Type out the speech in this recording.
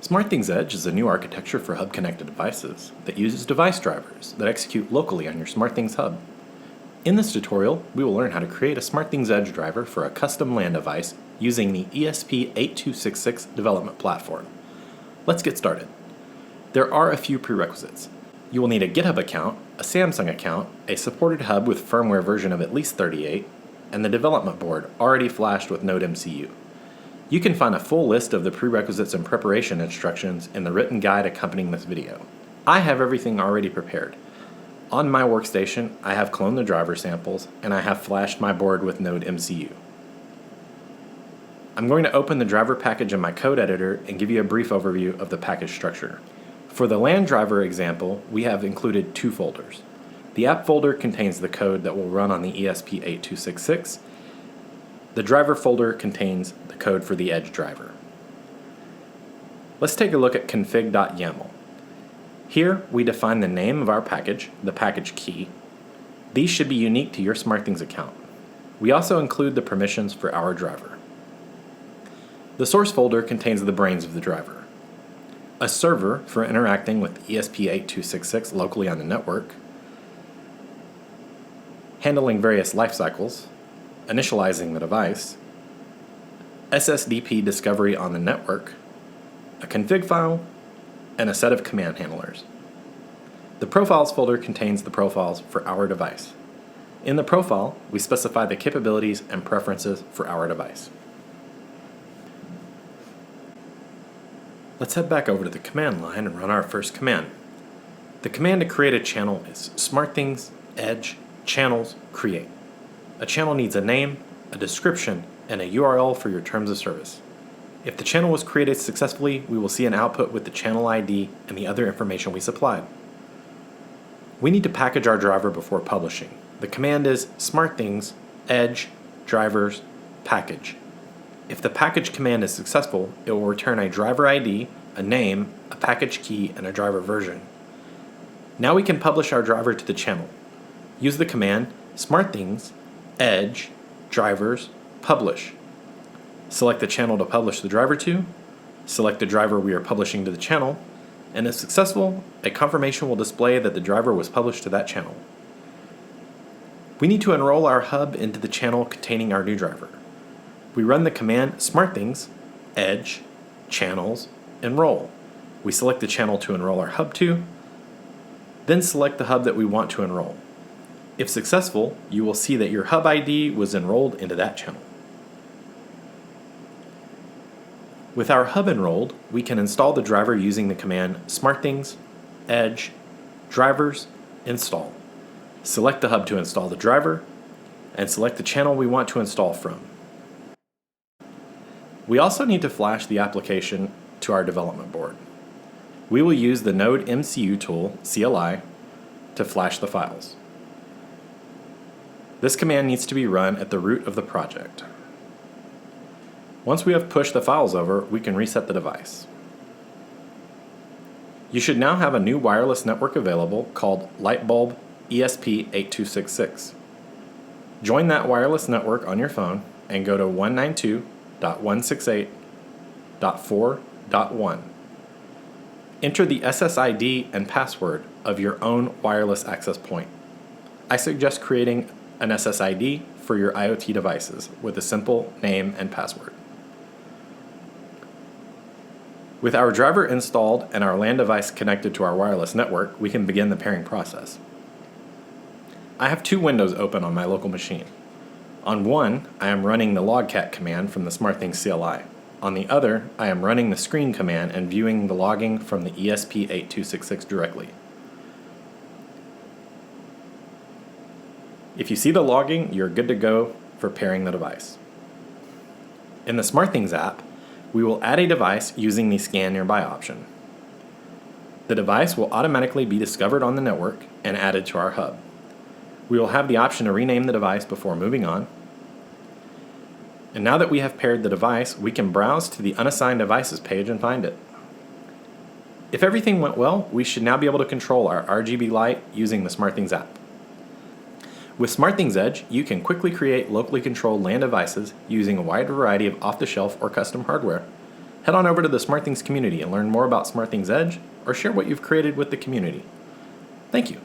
SmartThings Edge is a new architecture for hub-connected devices that uses device drivers that execute locally on your SmartThings hub. In this tutorial, we will learn how to create a SmartThings Edge driver for a custom LAN device using the ESP8266 development platform. Let's get started. There are a few prerequisites. You will need a GitHub account, a Samsung account, a supported hub with firmware version of at least 38, and the development board already flashed with Node MCU. You can find a full list of the prerequisites and preparation instructions in the written guide accompanying this video. I have everything already prepared. On my workstation, I have cloned the driver samples, and I have flashed my board with Node MCU. I'm going to open the driver package in my code editor and give you a brief overview of the package structure. For the LAN driver example, we have included two folders. The app folder contains the code that will run on the ESP8266. The driver folder contains the code for the Edge driver. Let's take a look at config.yaml. Here we define the name of our package, the package key. These should be unique to your SmartThings account. We also include the permissions for our driver. The source folder contains the brains of the driver. A server for interacting with ESP8266 locally on the network, handling various life cycles, initializing the device, SSDP discovery on the network, a config file, and a set of command handlers. The profiles folder contains the profiles for our device. In the profile, we specify the capabilities and preferences for our device. Let's head back over to the command line and run our first command. The command to create a channel is SmartThings Edge channels create. A channel needs a name, a description, and a URL for your terms of service. If the channel was created successfully, we will see an output with the channel ID and the other information we supplied. We need to package our driver before publishing. The command is SmartThings Edge drivers package. If the package command is successful, it will return a driver ID, a name, a package key, and a driver version. Now we can publish our driver to the channel. Use the command SmartThings Edge drivers publish. Select the channel to publish the driver to, select the driver we are publishing to the channel, and if successful, a confirmation will display that the driver was published to that channel. We need to enroll our hub into the channel containing our new driver. We run the command SmartThings Edge channels enroll. We select the channel to enroll our hub to, then select the hub that we want to enroll. If successful, you will see that your hub ID was enrolled into that channel. With our hub enrolled, we can install the driver using the command SmartThings Edge drivers install. Select the hub to install the driver, and select the channel we want to install from. We also need to flash the application to our development board. We will use the Node MCU tool, CLI, to flash the files. This command needs to be run at the root of the project. Once we have pushed the files over, we can reset the device. You should now have a new wireless network available called Lightbulb ESP8266. Join that wireless network on your phone and go to 192.168.4.1. Enter the SSID and password of your own wireless access point. I suggest creating an SSID for your IoT devices with a simple name and password. With our driver installed and our LAN device connected to our wireless network, we can begin the pairing process. I have two windows open on my local machine. On one, I am running the logcat command from the SmartThings CLI. On the other, I am running the screen command and viewing the logging from the ESP8266 directly. If you see the logging, you're good to go for pairing the device. In the SmartThings app, we will add a device using the Scan Nearby option. The device will automatically be discovered on the network and added to our hub. We will have the option to rename the device before moving on. And now that we have paired the device, we can browse to the Unassigned Devices page and find it. If everything went well, we should now be able to control our RGB light using the SmartThings app. With SmartThings Edge, you can quickly create locally controlled LAN devices using a wide variety of off-the-shelf or custom hardware. Head on over to the SmartThings community and learn more about SmartThings Edge or share what you've created with the community. Thank you.